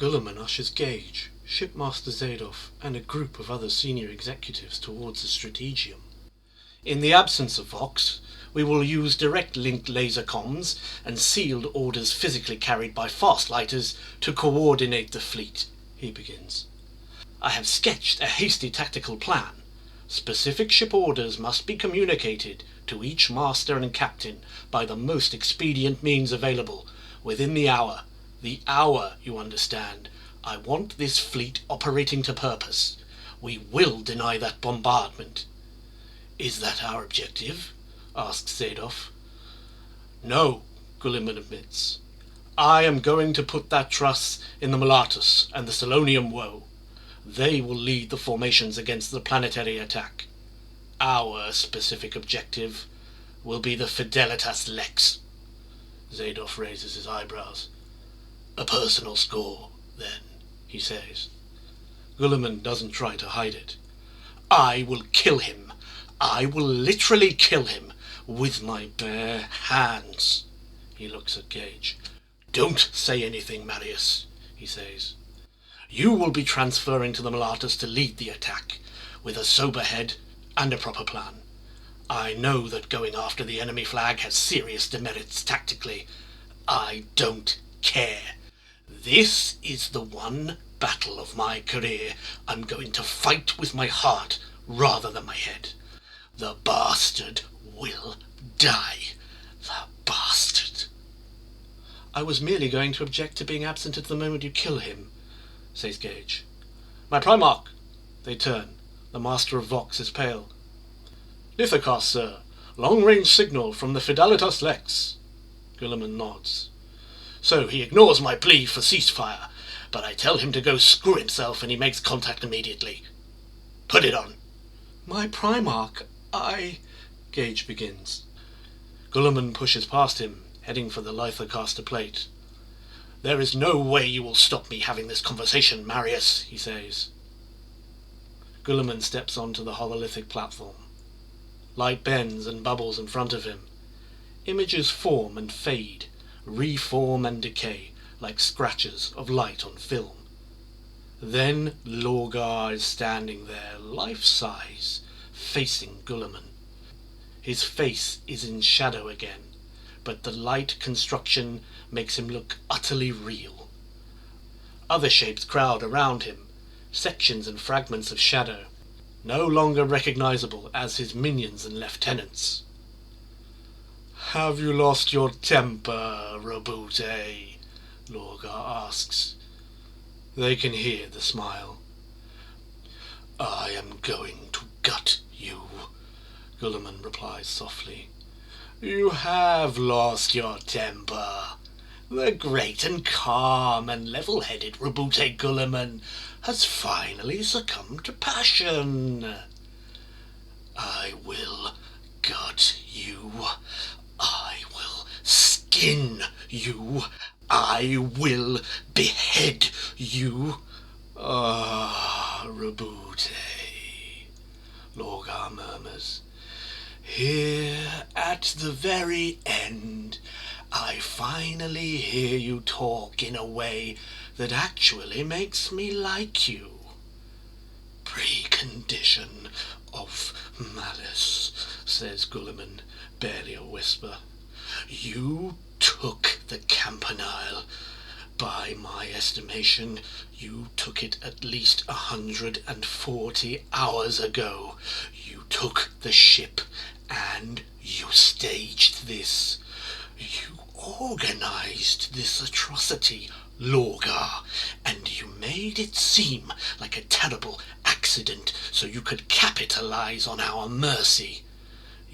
Gulliman ushers Gage, Shipmaster Zadov, and a group of other senior executives towards the strategium. In the absence of Vox, we will use direct-linked laser comms and sealed orders physically carried by fast lighters to coordinate the fleet, he begins. I have sketched a hasty tactical plan. Specific ship orders must be communicated to each master and captain by the most expedient means available, within the hour. The hour, you understand. I want this fleet operating to purpose. We will deny that bombardment. Is that our objective? Asks Zadov. No, Gulliman admits. I am going to put that trust in the Malatus and the Selonium Woe. They will lead the formations against the planetary attack. Our specific objective will be the Fidelitas Lex. Zadov raises his eyebrows. A personal score, then, he says. Gulliman doesn't try to hide it. I will kill him. I will literally kill him with my bare hands. He looks at Gage. Don't say anything, Marius, he says. You will be transferring to the Malatus to lead the attack, with a sober head and a proper plan. I know that going after the enemy flag has serious demerits tactically. I don't care. This is the one battle of my career I'm going to fight with my heart rather than my head. The bastard will die. The bastard. I was merely going to object to being absent at the moment you kill him, says Gage. My Primarch. They turn. The Master of Vox is pale. Lithocast, sir. Long-range signal from the Fidelitas Lex. Gulliman nods. So he ignores my plea for ceasefire, but I tell him to go screw himself and he makes contact immediately. Put it on. My Primarch, Gage begins. Gulliman pushes past him, heading for the Lithocaster plate. There is no way you will stop me having this conversation, Marius, he says. Gulliman steps onto the hololithic platform. Light bends and bubbles in front of him. Images form and fade, reform and decay, like scratches of light on film. Then Lorgar is standing there, life-size, facing Gulliman. His face is in shadow again, but the light construction makes him look utterly real. Other shapes crowd around him, sections and fragments of shadow, no longer recognizable as his minions and lieutenants. Have you lost your temper, Robute? Lorgar asks. They can hear the smile. I am going to gut you, Gulliman replies softly. You have lost your temper. The great and calm and level-headed Robute Gulliman has finally succumbed to passion. I will gut you. I will skin you. I will behead you. Ah, Robute, Lorgar murmurs. Here at the very end, I finally hear you talk in a way that actually makes me like you. Precondition of malice, says Gulliman, barely a whisper. You took the Campanile. By my estimation, you took it at least 140 hours ago. You took the ship, and you staged this. You organized this atrocity, Lorgar, and you made it seem like a terrible accident so you could capitalize on our mercy.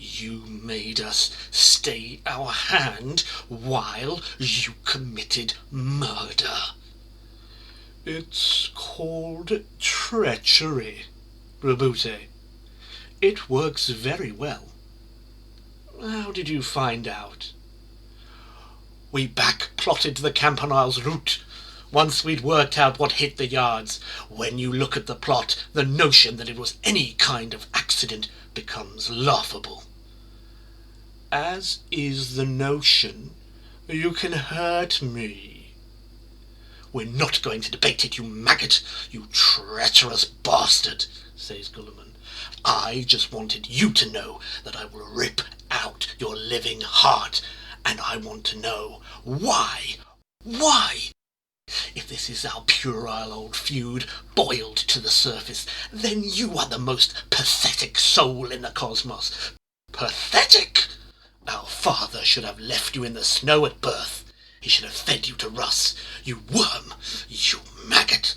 You made us stay our hand while you committed murder. It's called treachery, Robute. It works very well. How did you find out? We back-plotted the Campanile's route. Once we'd worked out what hit the yards, when you look at the plot, the notion that it was any kind of accident becomes laughable. As is the notion you can hurt me. We're not going to debate it, you maggot, you treacherous bastard, says Gulliman. I just wanted you to know that I will rip out your living heart, and I want to know why. Why? If this is our puerile old feud boiled to the surface, then you are the most pathetic soul in the cosmos. Pathetic? Our father should have left you in the snow at birth. He should have fed you to Russ. You worm! You maggot!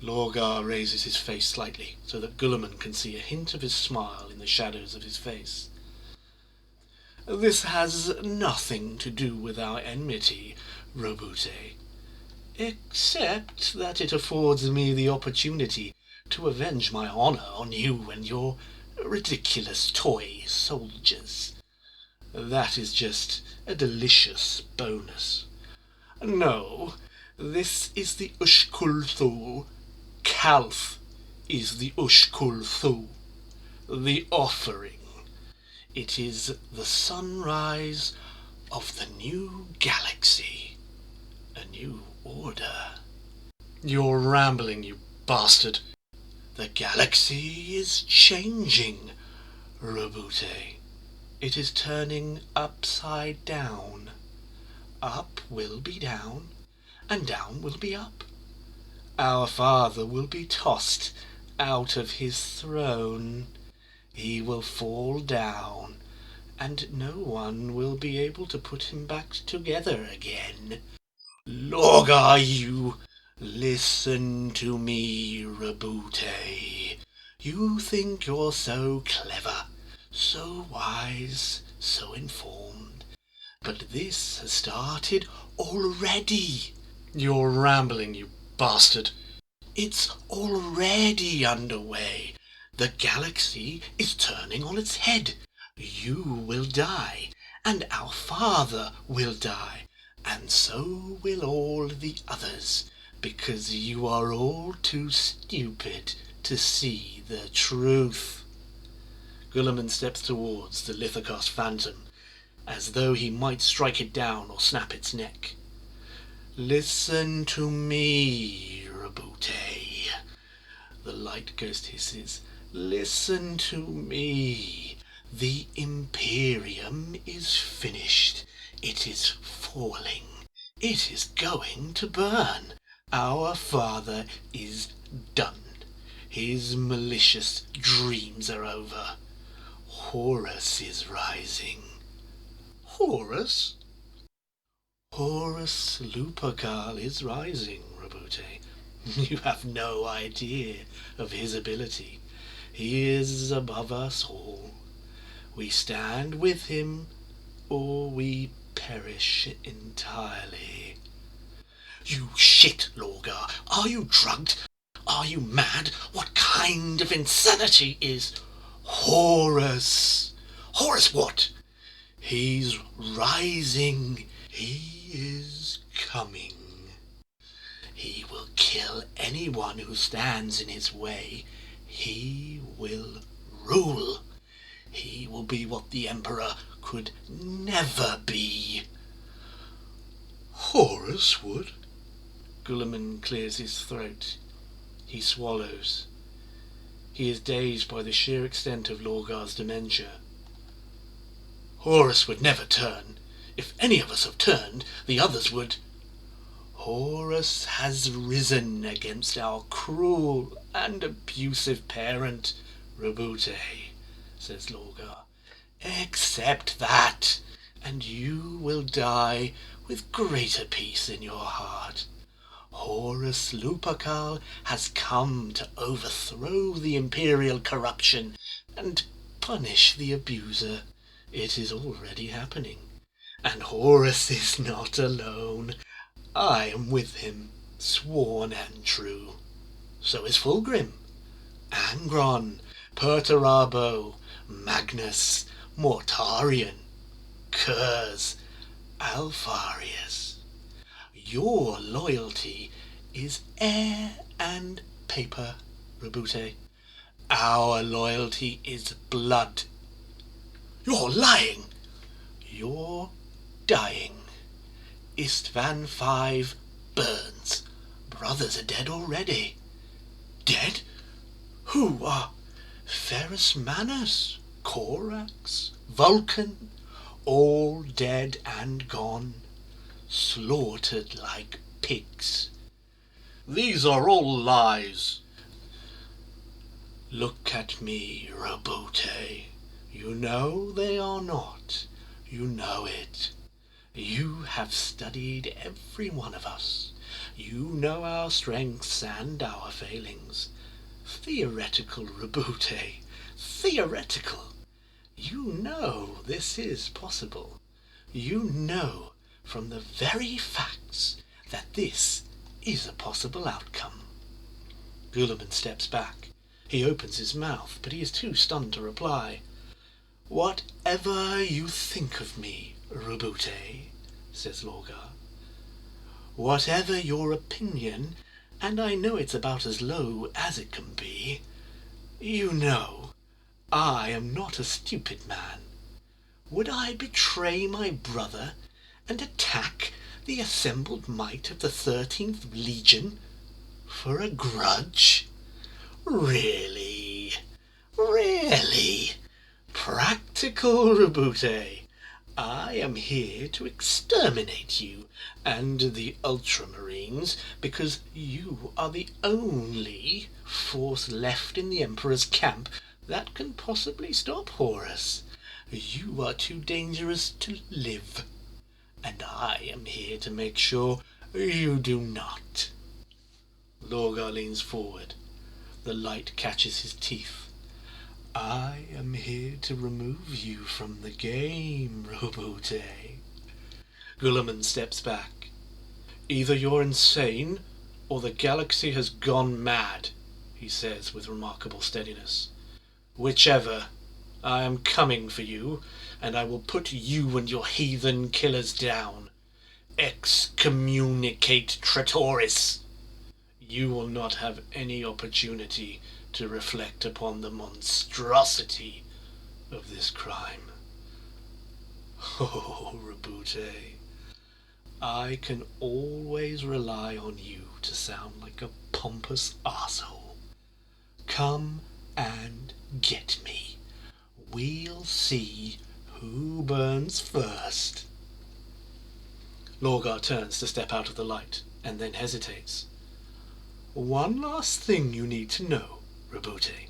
Lorgar raises his face slightly, so that Gulliman can see a hint of his smile in the shadows of his face. This has nothing to do with our enmity, Roboute, except that it affords me the opportunity to avenge my honour on you and your ridiculous toy soldiers. That is just a delicious bonus. No, this is the Ushkulthu. Calth is the Ushkulthu, the offering. It is the sunrise of the new galaxy, a new order. You're rambling, you bastard. The galaxy is changing, Roboute. It is turning upside down. Up will be down, and down will be up. Our father will be tossed out of his throne. He will fall down, and no one will be able to put him back together again. Lorgar, you! Listen to me, Roboute. You think you're so clever, so wise, so informed. But this has started already. You're rambling, you bastard. It's already underway. The galaxy is turning on its head. You will die, and our father will die, and so will all the others, because you are all too stupid to see the truth. Gulliman steps towards the Lithocast phantom, as though he might strike it down or snap its neck. Listen to me, Roboute. The light ghost hisses. Listen to me. The Imperium is finished. It is falling. It is going to burn. Our father is done. His malicious dreams are over. Horus is rising. Horus? Horus Lupercal is rising, Roboute. You have no idea of his ability. He is above us all. We stand with him, or we perish entirely. You shit, Lorgar! Are you drugged? Are you mad? What kind of insanity is Horus? Horus what? He's rising. He is coming. He will kill anyone who stands in his way. He will rule. He will be what the Emperor could never be. Horus would? Gulliman clears his throat. He swallows. He is dazed by the sheer extent of Lorgar's dementia. Horus would never turn. If any of us have turned, the others would. Horus has risen against our cruel and abusive parent, Roboute, says Lorgar. Accept that, and you will die with greater peace in your heart. Horus Lupercal has come to overthrow the imperial corruption and punish the abuser. It is already happening. And Horus is not alone. I am with him, sworn and true. So is Fulgrim, Angron, Perturabo, Magnus, Mortarion, Kurz, Alpharius. Your loyalty is air and paper, Roboute. Our loyalty is blood. You're lying. You're dying. Istvan V Burns, brothers are dead already. Dead? Who are Ferrus Manus, Corax, Vulcan, all dead and gone, slaughtered like pigs. These are all lies. Look at me, Roboute. You know they are not. You know it. You have studied every one of us. You know our strengths and our failings. Theoretical, Roboute. Theoretical. You know this is possible. You know from the very facts that this is a possible outcome. Gulliman steps back. He opens his mouth, but he is too stunned to reply. Whatever you think of me, Roboute, says Lorgar. Whatever your opinion, and I know it's about as low as it can be, you know I am not a stupid man. Would I betray my brother and attack the assembled might of the 13th Legion for a grudge? Really? Really? Practical, Roboute. I am here to exterminate you and the Ultramarines because you are the only force left in the Emperor's camp that can possibly stop Horus. You are too dangerous to live, and I am here to make sure you do not. Lorgar leans forward. The light catches his teeth. I am here to remove you from the game, Roboute. Gulliman steps back. Either you're insane, or the galaxy has gone mad, he says with remarkable steadiness. Whichever, I am coming for you, and I will put you and your heathen killers down. Excommunicate Traitoris. You will not have any opportunity to reflect upon the monstrosity of this crime. Oh, Roboute, I can always rely on you to sound like a pompous arsehole. Come and get me. We'll see who burns first. Lorgar turns to step out of the light, and then hesitates. One last thing you need to know, Roboute.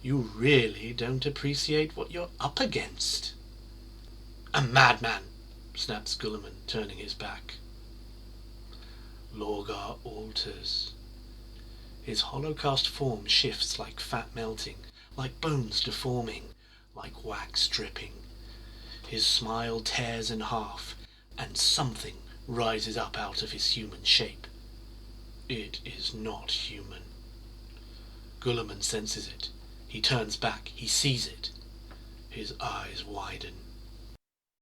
You really don't appreciate what you're up against. A madman, snaps Gulliman, turning his back. Lorgar alters. His holocast form shifts like fat melting, like bones deforming, like wax dripping. His smile tears in half, and something rises up out of his human shape. It is not human. Gulliman senses it. He turns back. He sees it. His eyes widen.